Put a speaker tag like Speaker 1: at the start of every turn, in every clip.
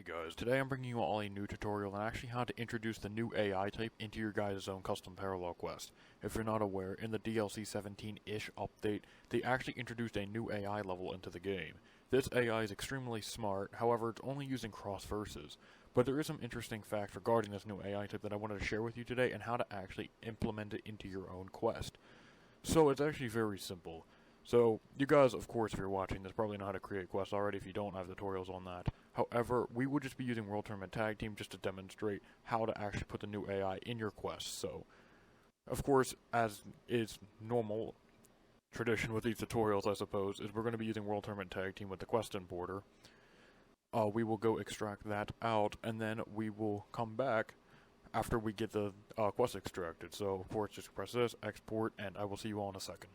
Speaker 1: Hey guys, today I'm bringing you all a new tutorial on actually how to introduce the new AI type into your guys' own custom parallel quest. If you're not aware, in the DLC 17-ish update, they actually introduced a new AI level into the game. This AI is extremely smart, however it's only using cross verses. But there is some interesting facts regarding this new AI type that I wanted to share with you today and how to actually implement it into your own quest. So it's actually very simple. So, you guys, of course, if you're watching this, probably know how to create quests already. If you don't, I have tutorials on that. However, we would just be using World Tournament Tag Team just to demonstrate how to actually put the new AI in your quests. So, of course, as is normal tradition with these tutorials, I suppose, is we're going to be using World Tournament Tag Team with the quest importer. We will go extract that out, and then we will come back after we get the quest extracted. So, of course, just press this, export, and I will see you all in a second.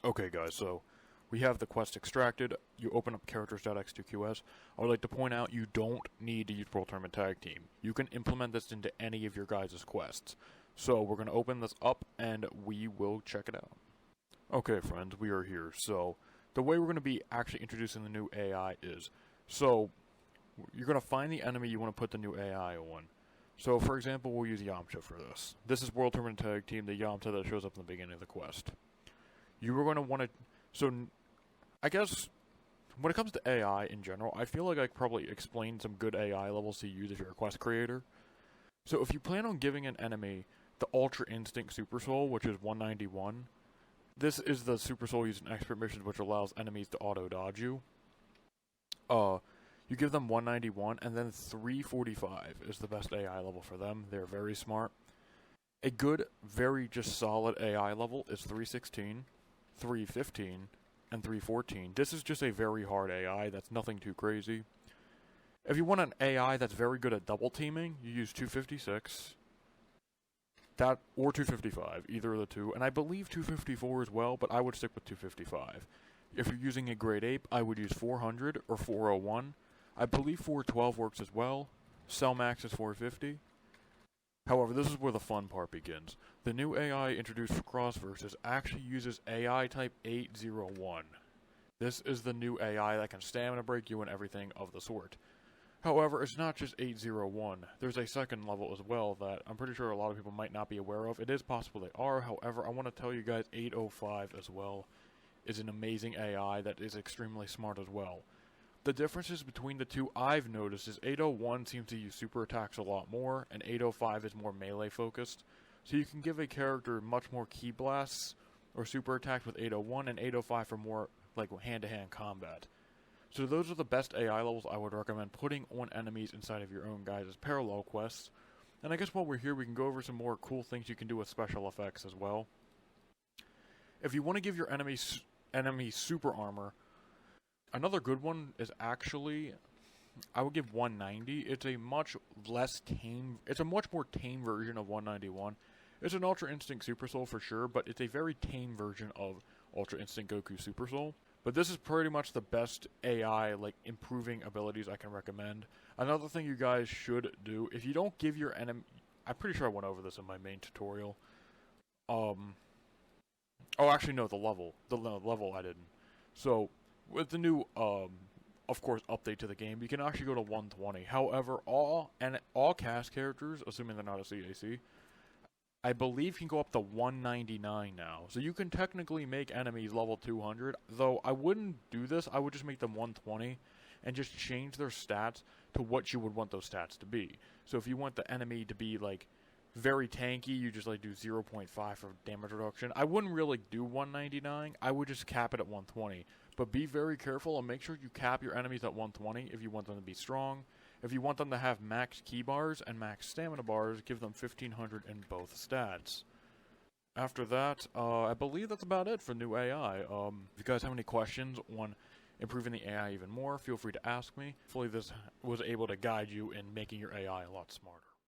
Speaker 1: Okay guys, so we have the quest extracted. You open up characters.x2qs. I would like to point out you don't need to use World Tournament Tag Team. You can implement this into any of your guys' quests. So we're going to open this up and we will check it out. Okay friends, we are here. So the way we're going to be actually introducing the new AI is, so you're going to find the enemy you want to put the new AI on. So for example, we'll use Yamcha for this. This is World Tournament Tag Team, the Yamcha that shows up in the beginning of the quest. You are going to want to, so I guess when it comes to AI in general, I feel like I could probably explain some good AI levels to use if you're a quest creator. So if you plan on giving an enemy the Ultra Instinct Super Soul, which is 191, this is the Super Soul used in expert missions, which allows enemies to auto-dodge you. You give them 191, and then 345 is the best AI level for them. They're very smart. A good, very just solid AI level is 316. 315, and 314. This is just a very hard AI, that's nothing too crazy. If you want an AI that's very good at double teaming, you use 256, that or 255, either of the two, and I believe 254 as well, but I would stick with 255. If you're using a Great Ape, I would use 400 or 401. I believe 412 works as well. Cell Max is 450. However, this is where the fun part begins. The new AI introduced for cross-verses actually uses AI type 801. This is the new AI that can stamina break you and everything of the sort. However, it's not just 801. There's a second level as well that I'm pretty sure a lot of people might not be aware of. It is possible they are, however, I want to tell you guys 805 as well is an amazing AI that is extremely smart as well. The differences between the two I've noticed is 801 seems to use super attacks a lot more, and 805 is more melee focused. So you can give a character much more ki blasts or super attacks with 801, and 805 for more like hand-to-hand combat. So those are the best AI levels I would recommend putting on enemies inside of your own guys' parallel quests. And I guess while we're here, we can go over some more cool things you can do with special effects as well. If you want to give your enemy super armor, another good one is actually, I would give 190. It's a much less tame, it's a much more tame version of 191. It's an Ultra Instinct Super Soul for sure, but it's a very tame version of Ultra Instinct Goku Super Soul. But this is pretty much the best AI, like, improving abilities I can recommend. Another thing you guys should do, if you don't give your enemy, I'm pretty sure I went over this in my main tutorial. Oh, actually, no, the level. The level I didn't. So, with the new, of course, update to the game, you can actually go to 120. However, all cast characters, assuming they're not a CAC, I believe can go up to 199 now. So you can technically make enemies level 200, though I wouldn't do this. I would just make them 120 and just change their stats to what you would want those stats to be. So if you want the enemy to be, like, very tanky, you just like do 0.5 for damage reduction. I wouldn't really do 199. I would just cap it at 120. But be very careful and make sure you cap your enemies at 120 if you want them to be strong. If you want them to have max key bars and max stamina bars, give them 1500 in both stats. After that, I believe that's about it for new AI. If you guys have any questions on improving the AI even more, feel free to ask me. Hopefully this was able to guide you in making your AI a lot smarter.